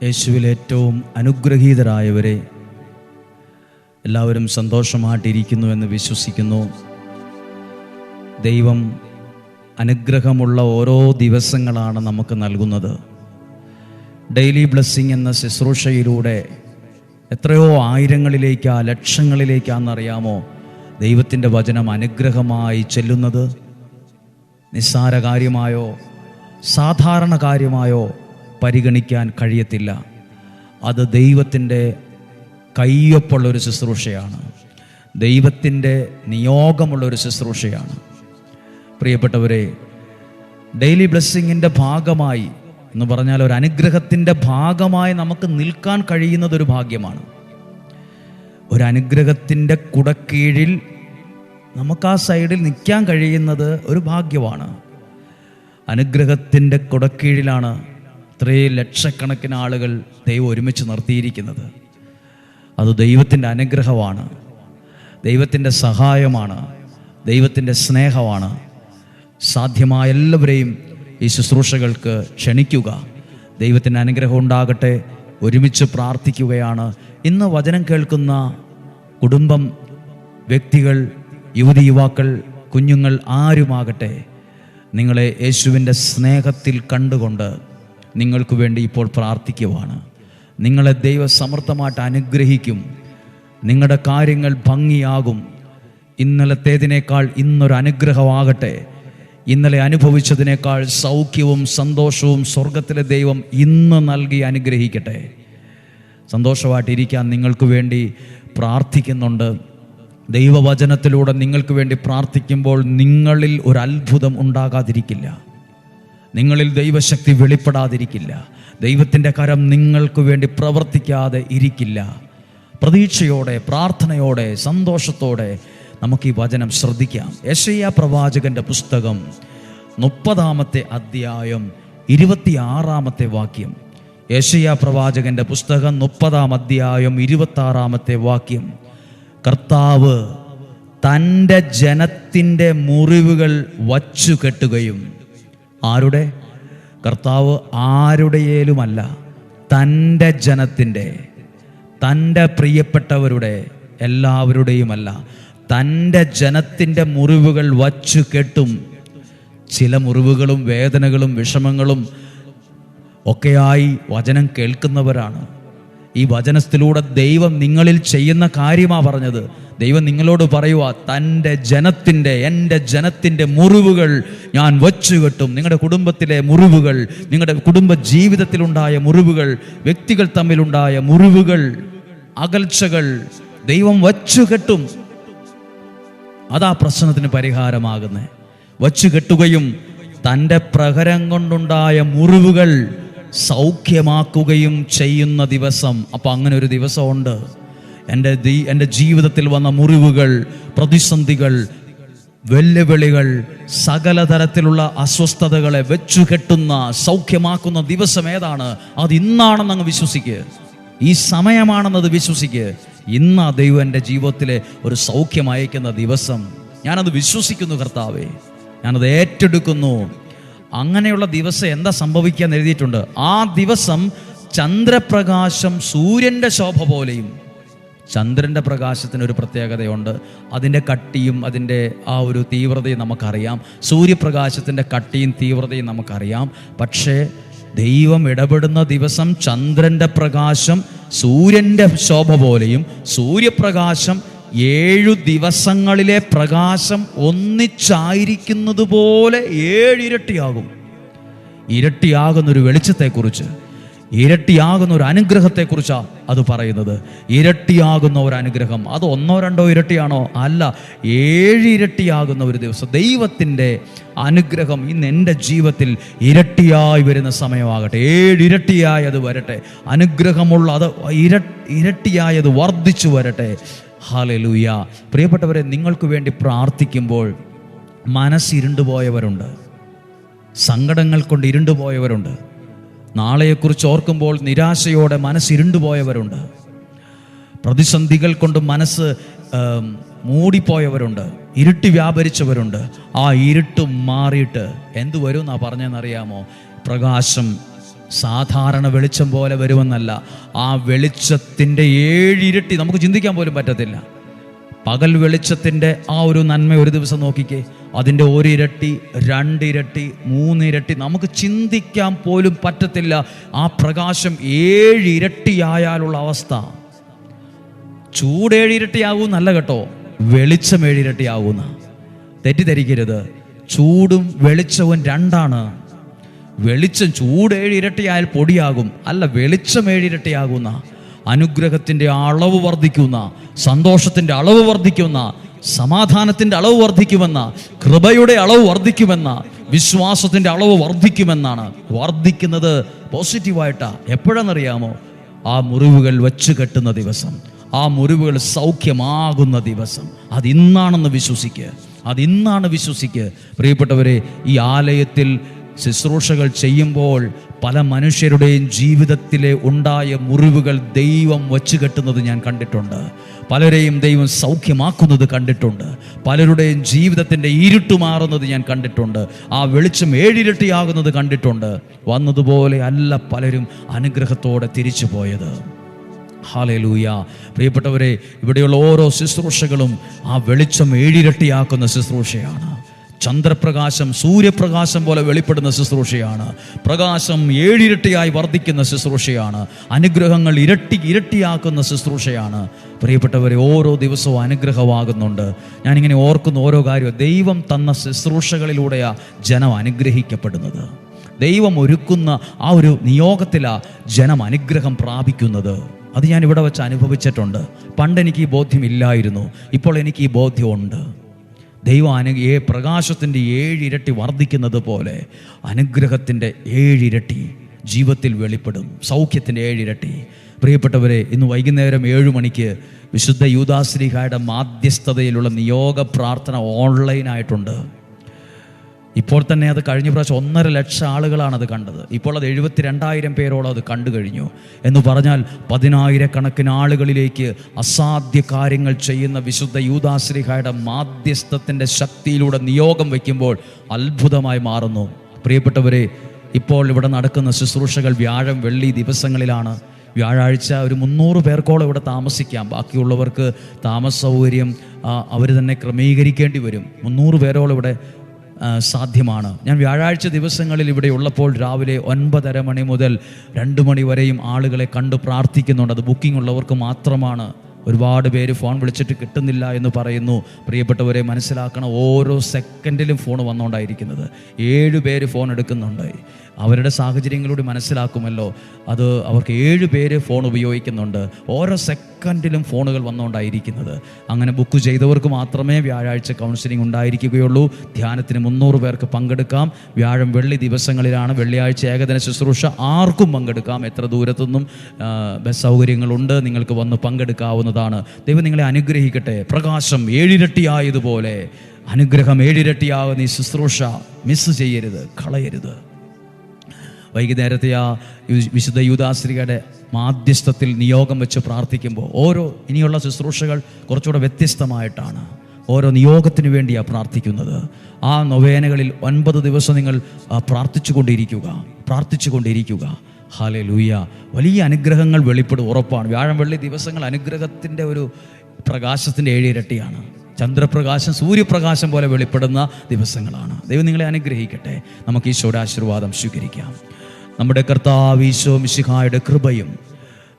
യേശുവിൽ ഏറ്റവും അനുഗ്രഹീതരായവരെ, എല്ലാവരും സന്തോഷമായിട്ടിരിക്കുന്നു എന്ന് വിശ്വസിക്കുന്നു. ദൈവം അനുഗ്രഹമുള്ള ഓരോ ദിവസങ്ങളാണ് നമുക്ക് നൽകുന്നത്. ഡെയിലി ബ്ലെസ്സിങ് എന്ന ശുശ്രൂഷയിലൂടെ എത്രയോ ആയിരങ്ങളിലേക്കാ, ലക്ഷങ്ങളിലേക്കാണെന്നറിയാമോ ദൈവത്തിൻ്റെ വചനം അനുഗ്രഹമായി ചെല്ലുന്നത്. നിസ്സാര കാര്യമായോ സാധാരണ കാര്യമായോ പരിഗണിക്കാൻ കഴിയത്തില്ല. അത് ദൈവത്തിൻ്റെ കയ്യൊപ്പുള്ളൊരു ശുശ്രൂഷയാണ്, ദൈവത്തിൻ്റെ നിയോഗമുള്ളൊരു ശുശ്രൂഷയാണ്. പ്രിയപ്പെട്ടവരെ, ഡെയിലി ബ്ലെസ്സിങ്ങിൻ്റെ ഭാഗമായി എന്ന് പറഞ്ഞാൽ ഒരു അനുഗ്രഹത്തിൻ്റെ ഭാഗമായി നമുക്ക് നിൽക്കാൻ കഴിയുന്നതൊരു ഭാഗ്യമാണ്. ഒരു അനുഗ്രഹത്തിൻ്റെ കുടക്കീഴിൽ നമുക്ക് ആ സൈഡിൽ നിൽക്കാൻ കഴിയുന്നത് ഒരു ഭാഗ്യമാണ്. അനുഗ്രഹത്തിൻ്റെ കുടക്കീഴിലാണ് ഇത്രയും ലക്ഷക്കണക്കിന് ആളുകൾ ദൈവം ഒരുമിച്ച് നിർത്തിയിരിക്കുന്നത്. അത് ദൈവത്തിൻ്റെ അനുഗ്രഹമാണ്, ദൈവത്തിൻ്റെ സഹായമാണ്, ദൈവത്തിൻ്റെ സ്നേഹമാണ്. സാധ്യമായ എല്ലാവരെയും ഈ ശുശ്രൂഷകൾക്ക് ക്ഷണിക്കുക. ദൈവത്തിൻ്റെ അനുഗ്രഹം ഉണ്ടാകട്ടെ. ഒരുമിച്ച് പ്രാർത്ഥിക്കുകയാണ്. ഇന്ന് വചനം കേൾക്കുന്ന കുടുംബം, വ്യക്തികൾ, യുവതി യുവാക്കൾ, കുഞ്ഞുങ്ങൾ ആരുമാകട്ടെ, നിങ്ങളെ യേശുവിൻ്റെ സ്നേഹത്തിൽ കണ്ടുകൊണ്ട് നിങ്ങൾക്ക് വേണ്ടി ഇപ്പോൾ പ്രാർത്ഥിക്കുവാണ്. നിങ്ങളെ ദൈവം സമൃദ്ധമായിട്ട് അനുഗ്രഹിക്കും. നിങ്ങളുടെ കാര്യങ്ങൾ ഭംഗിയാകും. ഇന്നലത്തേതിനേക്കാൾ ഇന്നൊരു അനുഗ്രഹമാകട്ടെ. ഇന്നലെ അനുഭവിച്ചതിനേക്കാൾ സൗഖ്യവും സന്തോഷവും സ്വർഗത്തിലെ ദൈവം ഇന്ന് നൽകി അനുഗ്രഹിക്കട്ടെ. സന്തോഷമായിട്ടിരിക്കാൻ നിങ്ങൾക്ക് വേണ്ടി പ്രാർത്ഥിക്കുന്നുണ്ട്. ദൈവവചനത്തിലൂടെ നിങ്ങൾക്ക് വേണ്ടി പ്രാർത്ഥിക്കുമ്പോൾ നിങ്ങളിൽ ഒരു അത്ഭുതം ഉണ്ടാകാതിരിക്കില്ല, നിങ്ങളിൽ ദൈവശക്തി വെളിപ്പെടാതിരിക്കില്ല, ദൈവത്തിൻ്റെ കരം നിങ്ങൾക്ക് വേണ്ടി പ്രവർത്തിക്കാതെ ഇരിക്കില്ല. പ്രതീക്ഷയോടെ, പ്രാർത്ഥനയോടെ, സന്തോഷത്തോടെ നമുക്ക് ഈ വചനം ശ്രദ്ധിക്കാം. യെശയ്യാ പ്രവാചകന്റെ പുസ്തകം 30-ാമത്തെ അധ്യായം 26-ാമത്തെ വാക്യം. യെശയ്യാ പ്രവാചകന്റെ പുസ്തകം 30-ാം അധ്യായം 26-ാമത്തെ വാക്യം. കർത്താവ് തൻ്റെ ജനത്തിൻ്റെ മുറിവുകൾ വച്ചു കെട്ടുകയും, ആരുടെ? കർത്താവ് ആരുടെയേലുമല്ല, തൻ്റെ ജനത്തിൻ്റെ, തൻ്റെ പ്രിയപ്പെട്ടവരുടെ എല്ലാവരുടെയുമല്ല, തൻ്റെ ജനത്തിൻ്റെ മുറിവുകൾ വച്ചു കെട്ടും. ചില മുറിവുകളും വേദനകളും വിഷമങ്ങളും ഒക്കെയായി വചനം കേൾക്കുന്നവരാണ്. ഈ വചനത്തിലൂടെ ദൈവം നിങ്ങളിൽ ചെയ്യുന്ന കാര്യമാണ് പറഞ്ഞത്. ദൈവം നിങ്ങളോട് പറയുക, തൻ്റെ ജനത്തിൻ്റെ, എൻ്റെ ജനത്തിൻ്റെ മുറിവുകൾ ഞാൻ വച്ചുകെട്ടും. നിങ്ങളുടെ കുടുംബത്തിലെ മുറിവുകൾ, നിങ്ങളുടെ കുടുംബ ജീവിതത്തിലുണ്ടായ മുറിവുകൾ, വ്യക്തികൾ തമ്മിലുണ്ടായ മുറിവുകൾ, അകൽച്ചകൾ ദൈവം വച്ചുകെട്ടും. അതാ പ്രശ്നത്തിന് പരിഹാരമാകുന്നത്. വച്ചുകെട്ടുകയും തൻ്റെ പ്രഹരം കൊണ്ടുണ്ടായ മുറിവുകൾ സൗഖ്യമാക്കുകയും ചെയ്യുന്ന ദിവസം. അപ്പം അങ്ങനെ ഒരു ദിവസമുണ്ട്. എൻ്റെ ജീവിതത്തിൽ വന്ന മുറിവുകൾ, പ്രതിസന്ധികൾ, വെല്ലുവിളികൾ, സകല തരത്തിലുള്ള അസ്വസ്ഥതകളെ വെച്ചുകെട്ടുന്ന, സൗഖ്യമാക്കുന്ന ദിവസം ഏതാണ്? അത് ഇന്നാണെന്നങ്ങ് വിശ്വസിക്കുക. ഈ സമയമാണെന്നത് വിശ്വസിക്കുക. ഇന്നാ ദൈവം എൻ്റെ ജീവിതത്തിലെ ഒരു സൗഖ്യം അയക്കുന്ന ദിവസം. ഞാനത് വിശ്വസിക്കുന്നു കർത്താവേ, ഞാനത് ഏറ്റെടുക്കുന്നു. അങ്ങനെയുള്ള ദിവസം എന്താ സംഭവിക്കാന്ന് എഴുതിയിട്ടുണ്ട്. ആ ദിവസം ചന്ദ്രപ്രകാശം സൂര്യൻ്റെ ശോഭ പോലെയും. ചന്ദ്രൻ്റെ പ്രകാശത്തിനൊരു പ്രത്യേകതയുണ്ട്. അതിൻ്റെ കട്ടിയും അതിൻ്റെ ആ ഒരു തീവ്രതയും നമുക്കറിയാം. സൂര്യപ്രകാശത്തിൻ്റെ കട്ടിയും തീവ്രതയും നമുക്കറിയാം. പക്ഷേ ദൈവം ഇടപെടുന്ന ദിവസം ചന്ദ്രൻ്റെ പ്രകാശം സൂര്യൻ്റെ ശോഭ പോലെയും, സൂര്യപ്രകാശം 7 ദിവസങ്ങളിലെ പ്രകാശം ഒന്നിച്ചായിരിക്കുന്നത് പോലെ 7 ഇരട്ടിയാകും. ഇരട്ടിയാകുന്നൊരു വെളിച്ചത്തെക്കുറിച്ച്, ഇരട്ടിയാകുന്ന ഒരു അനുഗ്രഹത്തെക്കുറിച്ചാണ് അത് പറയുന്നത്. ഇരട്ടിയാകുന്ന ഒരു അനുഗ്രഹം, അത് 1-2 ഇരട്ടിയാണോ? അല്ല, 7 ഇരട്ടിയാകുന്ന ഒരു ദിവസം. ദൈവത്തിൻ്റെ അനുഗ്രഹം ഇന്ന് എൻ്റെ ജീവിതത്തിൽ ഇരട്ടിയായി വരുന്ന സമയമാകട്ടെ. 7 ഇരട്ടിയായി അത് വരട്ടെ. അനുഗ്രഹമുള്ള അത് ഇരട്ടിയായി അത് വർദ്ധിച്ചു വരട്ടെ. ഹല്ലേലൂയ. പ്രിയപ്പെട്ടവരെ, നിങ്ങൾക്ക് വേണ്ടി പ്രാർത്ഥിക്കുമ്പോൾ മനസ്സിരുണ്ടുപോയവരുണ്ട്, സങ്കടങ്ങൾ കൊണ്ട് ഇരുണ്ടുപോയവരുണ്ട്, നാളെയെക്കുറിച്ച് ഓർക്കുമ്പോൾ നിരാശയോടെ മനസ്സിരുണ്ടുപോയവരുണ്ട്, പ്രതിസന്ധികൾ കൊണ്ട് മനസ്സ് മൂടിപ്പോയവരുണ്ട്, ഇരുട്ടി വ്യാപരിച്ചവരുണ്ട്. ആ ഇരുട്ട് മാറിയിട്ട് എന്തു വരും എന്നാ പറഞ്ഞതെന്നറിയാമോ? പ്രകാശം സാധാരണ വെളിച്ചം പോലെ വരുമെന്നല്ല, ആ വെളിച്ചത്തിൻ്റെ 7 ഇരട്ടി നമുക്ക് ചിന്തിക്കാൻ പോലും പറ്റത്തില്ല. പകൽ വെളിച്ചത്തിൻ്റെ ആ ഒരു നന്മ ഒരു ദിവസം നോക്കിക്കേ, അതിൻ്റെ 1 ഇരട്ടി, 2 ഇരട്ടി, 3 ഇരട്ടി നമുക്ക് ചിന്തിക്കാൻ പോലും പറ്റത്തില്ല. ആ പ്രകാശം 7 ഇരട്ടിയായാലുള്ള അവസ്ഥ. ചൂട് 7 ഇരട്ടിയാകുമെന്നല്ല കേട്ടോ, വെളിച്ചം 7 ഇരട്ടിയാകുന്ന. തെറ്റിദ്ധരിക്കരുത്, ചൂടും വെളിച്ചവും രണ്ടാണ്. വെളിച്ചം ചൂട് 7 ഇരട്ടിയായാൽ പൊടിയാകും, അല്ല, വെളിച്ചം 7 ഇരട്ടിയാകുന്ന. അനുഗ്രഹത്തിൻ്റെ അളവ് വർദ്ധിക്കുന്ന, സന്തോഷത്തിൻ്റെ അളവ് വർദ്ധിക്കുന്ന, സമാധാനത്തിൻ്റെ അളവ് വർദ്ധിക്കുമെന്ന, കൃപയുടെ അളവ് വർദ്ധിക്കുമെന്ന, വിശ്വാസത്തിൻ്റെ അളവ് വർദ്ധിക്കുമെന്നാണ്. വർദ്ധിക്കുന്നത് പോസിറ്റീവായിട്ടാ. എപ്പോഴാണെന്നറിയാമോ? ആ മുറിവുകൾ വെച്ച് കെട്ടുന്ന ദിവസം, ആ മുറിവുകൾ സൗഖ്യമാകുന്ന ദിവസം. അതിന്നാണെന്ന് വിശ്വസിക്കുക, അതിന്നാണ് വിശ്വസിക്കുക. പ്രിയപ്പെട്ടവരെ, ഈ ആലയത്തിൽ ശുശ്രൂഷകൾ ചെയ്യുമ്പോൾ പല മനുഷ്യരുടെയും ജീവിതത്തിലെ ഉണ്ടായ മുറിവുകൾ ദൈവം വച്ചു കെട്ടുന്നത് ഞാൻ കണ്ടിട്ടുണ്ട്. പലരെയും ദൈവം സൗഖ്യമാക്കുന്നത് കണ്ടിട്ടുണ്ട്. പലരുടെയും ജീവിതത്തിൻ്റെ ഇരുട്ട് മാറുന്നത് ഞാൻ കണ്ടിട്ടുണ്ട്. ആ വെളിച്ചം 7 ഇരട്ടിയാകുന്നത് കണ്ടിട്ടുണ്ട്. വന്നതുപോലെ അല്ല പലരും അനുഗ്രഹത്തോടെ തിരിച്ചു പോയത്. ഹല്ലേലൂയ. പ്രിയപ്പെട്ടവരെ, ഇവിടെയുള്ള ഓരോ ശുശ്രൂഷകളും ആ വെളിച്ചം 7 ഇരട്ടിയാക്കുന്ന ശുശ്രൂഷയാണ്. ചന്ദ്രപ്രകാശം സൂര്യപ്രകാശം പോലെ വെളിപ്പെടുന്ന ശുശ്രൂഷയാണ്. പ്രകാശം 7 ഇരട്ടിയായി വർദ്ധിക്കുന്ന ശുശ്രൂഷയാണ്. അനുഗ്രഹങ്ങൾ ഇരട്ടിയാക്കുന്ന ശുശ്രൂഷയാണ്. പ്രിയപ്പെട്ടവരെ, ഓരോ ദിവസവും അനുഗ്രഹമാകുന്നുണ്ട്. ഞാനിങ്ങനെ ഓർക്കുന്ന ഓരോ കാര്യവും ദൈവം തന്ന ശുശ്രൂഷകളിലൂടെയാണ് ജനം അനുഗ്രഹിക്കപ്പെടുന്നത്. ദൈവം ഒരുക്കുന്ന ആ ഒരു നിയോഗത്തിലാണ് ജനം അനുഗ്രഹം പ്രാപിക്കുന്നത്. അത് ഞാൻ ഇവിടെ വെച്ച് അനുഭവിച്ചിട്ടുണ്ട്. പണ്ട് എനിക്ക് ഈ ബോധ്യമില്ലായിരുന്നു, ഇപ്പോൾ എനിക്ക് ഈ ബോധ്യമുണ്ട്. ദൈവം പ്രകാശത്തിൻ്റെ 7 ഇരട്ടി വർദ്ധിക്കുന്നത് പോലെ അനുഗ്രഹത്തിൻ്റെ 7 ഇരട്ടി ജീവിതത്തിൽ വെളിപ്പെടും. സൗഖ്യത്തിൻ്റെ 7 ഇരട്ടി. പ്രിയപ്പെട്ടവരെ, ഇന്ന് വൈകുന്നേരം 7 മണിക്ക് വിശുദ്ധ യൂദാശ്ലീഹായുടെ മാധ്യസ്ഥതയിലുള്ള നിയോഗ പ്രാർത്ഥന ഓൺലൈനായിട്ടുണ്ട്. ഇപ്പോൾ തന്നെ അത് കഴിഞ്ഞ പ്രാവശ്യം 1.5 ലക്ഷം ആളുകളാണ് അത് കണ്ടത്. ഇപ്പോൾ അത് 72,000 പേരോളം അത് കണ്ടു കഴിഞ്ഞു. എന്ന് പറഞ്ഞാൽ 10,000-കണക്കിന് ആളുകളിലേക്ക് അസാധ്യ കാര്യങ്ങൾ ചെയ്യുന്ന വിശുദ്ധ യൂദാശ്ലീഹായുടെ മാധ്യസ്ഥത്തിൻ്റെ ശക്തിയിലൂടെ നിയോഗം വയ്ക്കുമ്പോൾ അത്ഭുതമായി മാറുന്നു. പ്രിയപ്പെട്ടവരെ, ഇപ്പോൾ ഇവിടെ നടക്കുന്ന ശുശ്രൂഷകൾ വ്യാഴം വെള്ളി ദിവസങ്ങളിലാണ്. വ്യാഴാഴ്ച ഒരു 300 പേർക്കോളം ഇവിടെ താമസിക്കാം. ബാക്കിയുള്ളവർക്ക് താമസ സൗകര്യം അവർ തന്നെ ക്രമീകരിക്കേണ്ടി വരും. 300 പേരോളം ഇവിടെ സാധ്യമാണ്. ഞാൻ വ്യാഴാഴ്ച ദിവസങ്ങളിൽ ഇവിടെ ഉള്ളപ്പോൾ രാവിലെ 9:30 മണി മുതൽ 2 മണി വരെയും ആളുകളെ കണ്ട് പ്രാർത്ഥിക്കുന്നുണ്ട്. അത് ബുക്കിംഗ് ഉള്ളവർക്ക് മാത്രമാണ്. ഒരുപാട് പേര് ഫോൺ വിളിച്ചിട്ട് കിട്ടുന്നില്ല എന്ന് പറയുന്നു. പ്രിയപ്പെട്ടവരെ, മനസ്സിലാക്കണം, ഓരോ സെക്കൻഡിലും ഫോൺ വന്നുകൊണ്ടായിരിക്കുന്നത്. 7 പേര് ഫോൺ എടുക്കുന്നുണ്ട്. അവരുടെ സാഹചര്യങ്ങളൂടെ മനസ്സിലാക്കുമല്ലോ. അത് അവർക്ക് 7 പേര് ഫോൺ ഉപയോഗിക്കുന്നുണ്ട്. ഓരോ സെക്കൻഡിലും ഫോണുകൾ വന്നുകൊണ്ടായിരിക്കുന്നത്. അങ്ങനെ ബുക്ക് ചെയ്തവർക്ക് മാത്രമേ വ്യാഴാഴ്ച കൗൺസിലിംഗ് ഉണ്ടായിരിക്കുകയുള്ളൂ. ധ്യാനത്തിന് 300 പേർക്ക് പങ്കെടുക്കാം. വ്യാഴം വെള്ളി ദിവസങ്ങളിലാണ്. വെള്ളിയാഴ്ച ഏകദിന ശുശ്രൂഷ ആർക്കും പങ്കെടുക്കാം. എത്ര ദൂരത്തുനിന്നും ബസ് സൗകര്യങ്ങളുണ്ട്, നിങ്ങൾക്ക് വന്ന് പങ്കെടുക്കാവുന്നതാണ്. ദൈവം നിങ്ങളെ അനുഗ്രഹിക്കട്ടെ. പ്രകാശം 7 ഇരട്ടിയായതുപോലെ അനുഗ്രഹം 7 ഇരട്ടിയാകുന്ന ഈ ശുശ്രൂഷ മിസ് ചെയ്യരുത്, കളയരുത്. വൈകുന്നേരത്തെ ആ വിശുദ്ധ യൂദാശ്ലീഹയുടെ മാധ്യസ്ഥത്തിൽ നിയോഗം വെച്ച് പ്രാർത്ഥിക്കുമ്പോൾ ഓരോ ഇനിയുള്ള ശുശ്രൂഷകൾ കുറച്ചുകൂടെ വ്യത്യസ്തമായിട്ടാണ്. ഓരോ നിയോഗത്തിന് വേണ്ടിയാണ് പ്രാർത്ഥിക്കുന്നത്. ആ നൊവേനകളിൽ 9 ദിവസം നിങ്ങൾ പ്രാർത്ഥിച്ചുകൊണ്ടിരിക്കുക. ഹല്ലേലൂയ. വലിയ അനുഗ്രഹങ്ങൾ വെളിപ്പെടും, ഉറപ്പാണ്. വ്യാഴം വെള്ളി ദിവസങ്ങൾ അനുഗ്രഹത്തിൻ്റെ ഒരു പ്രകാശത്തിൻ്റെ 7 ഇരട്ടിയാണ്. ചന്ദ്രപ്രകാശം സൂര്യപ്രകാശം പോലെ വെളിപ്പെടുന്ന ദിവസങ്ങളാണ്. ദൈവം നിങ്ങളെ അനുഗ്രഹിക്കട്ടെ. നമുക്ക് ഈശോയുടെ ആശീർവാദം സ്വീകരിക്കാം. നമ്മുടെ കർത്താവ് ഈശോ മിശിഹായുടെ കൃപയും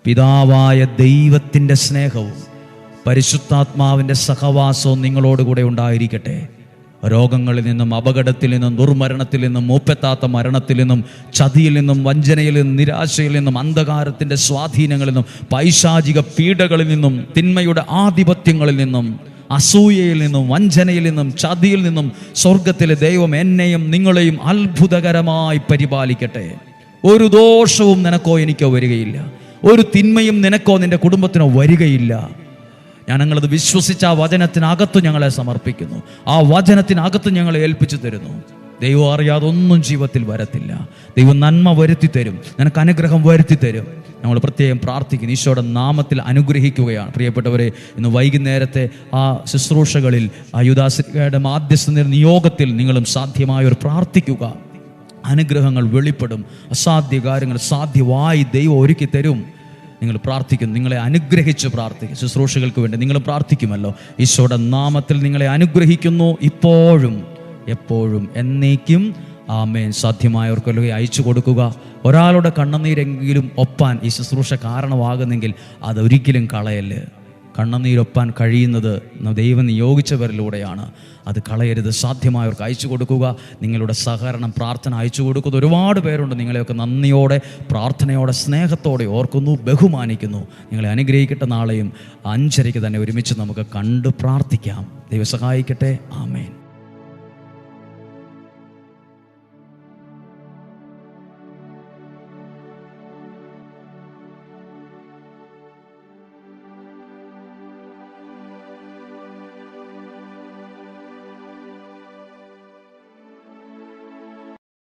പിതാവായ ദൈവത്തിൻ്റെ സ്നേഹവും പരിശുദ്ധാത്മാവിൻ്റെ സഹവാസവും നിങ്ങളോടുകൂടെ ഉണ്ടായിരിക്കട്ടെ. രോഗങ്ങളിൽ നിന്നും, അപകടത്തിൽ നിന്നും, ദുർമരണത്തിൽ നിന്നും, മൂപ്പെത്താത്ത മരണത്തിൽ നിന്നും, ചതിയിൽ നിന്നും, വഞ്ചനയിൽ നിന്നും, നിരാശയിൽ നിന്നും, അന്ധകാരത്തിൻ്റെ സ്വാധീനങ്ങളിൽ നിന്നും, പൈശാചിക പീഡകളിൽ നിന്നും, തിന്മയുടെ ആധിപത്യങ്ങളിൽ നിന്നും, അസൂയയിൽ നിന്നും, വഞ്ചനയിൽ നിന്നും, ചതിയിൽ നിന്നും സ്വർഗത്തിലെ ദൈവം എന്നെയും നിങ്ങളെയും അത്ഭുതകരമായി പരിപാലിക്കട്ടെ. ഒരു ദോഷവും നിനക്കോ എനിക്കോ വരികയില്ല. ഒരു തിന്മയും നിനക്കോ നിൻ്റെ കുടുംബത്തിനോ വരികയില്ല. ഞങ്ങളത് വിശ്വസിച്ച് ആ വചനത്തിനകത്ത് ഞങ്ങളെ സമർപ്പിക്കുന്നു. ആ വചനത്തിനകത്ത് ഞങ്ങളെ ഏൽപ്പിച്ചു തരുന്നു. ദൈവം അറിയാതെ ഒന്നും ജീവിതത്തിൽ വരത്തില്ല. ദൈവം നന്മ വരുത്തി തരും, നിനക്ക് അനുഗ്രഹം വരുത്തി തരും. നമ്മൾ പ്രത്യേകം പ്രാർത്ഥിക്കുന്നു. ഈശോയുടെ നാമത്തിൽ അനുഗ്രഹിക്കുകയാണ്. പ്രിയപ്പെട്ടവരെ, ഇന്ന് വൈകുന്നേരത്തെ ആ ശുശ്രൂഷകളിൽ ആ യൂദാശ്ലീഹയുടെ മാധ്യസ്ഥ നിയോഗത്തിൽ നിങ്ങളും സാധ്യമായവർ പ്രാർത്ഥിക്കുക. അനുഗ്രഹങ്ങൾ വെളിപ്പെടും. അസാധ്യ കാര്യങ്ങൾ സാധ്യമായി ദൈവം ഒരുക്കി തരും. നിങ്ങൾ പ്രാർത്ഥിക്കുന്നു, നിങ്ങളെ അനുഗ്രഹിച്ച് പ്രാർത്ഥിക്കും. ശുശ്രൂഷകൾക്ക് വേണ്ടി നിങ്ങൾ പ്രാർത്ഥിക്കുമല്ലോ. ഈശോയുടെ നാമത്തിൽ നിങ്ങളെ അനുഗ്രഹിക്കുന്നു, ഇപ്പോഴും എപ്പോഴും എന്നേക്കും. ആമേൻ. സാധ്യമായവർക്കൊക്കെ അയച്ചു കൊടുക്കുക. ഒരാളുടെ കണ്ണുനീരെങ്കിലും ഒപ്പാൻ ഈ ശുശ്രൂഷ കാരണമാകുന്നെങ്കിൽ അതൊരിക്കലും കളയല്ല്. കണ്ണുനീരൊപ്പാൻ കഴിയുന്നത് ദൈവം നിയോഗിച്ചവരിലൂടെയാണ്. അത് കളയരുത്. സാധ്യമായവർക്ക് അയച്ചു കൊടുക്കുക. നിങ്ങളുടെ സഹകരണം, പ്രാർത്ഥന അയച്ചു കൊടുക്കുന്ന ഒരുപാട് പേരുണ്ട്. നിങ്ങളെയൊക്കെ നന്ദിയോടെ, പ്രാർത്ഥനയോടെ, സ്നേഹത്തോടെ ഓർക്കുന്നു, ബഹുമാനിക്കുന്നു. നിങ്ങളെ അനുഗ്രഹിക്കട്ടെ. നാളെയും 5:30 തന്നെ ഒരുമിച്ച് നമുക്ക് കണ്ട് പ്രാർത്ഥിക്കാം. ദൈവം സഹായിക്കട്ടെ. ആമേൻ.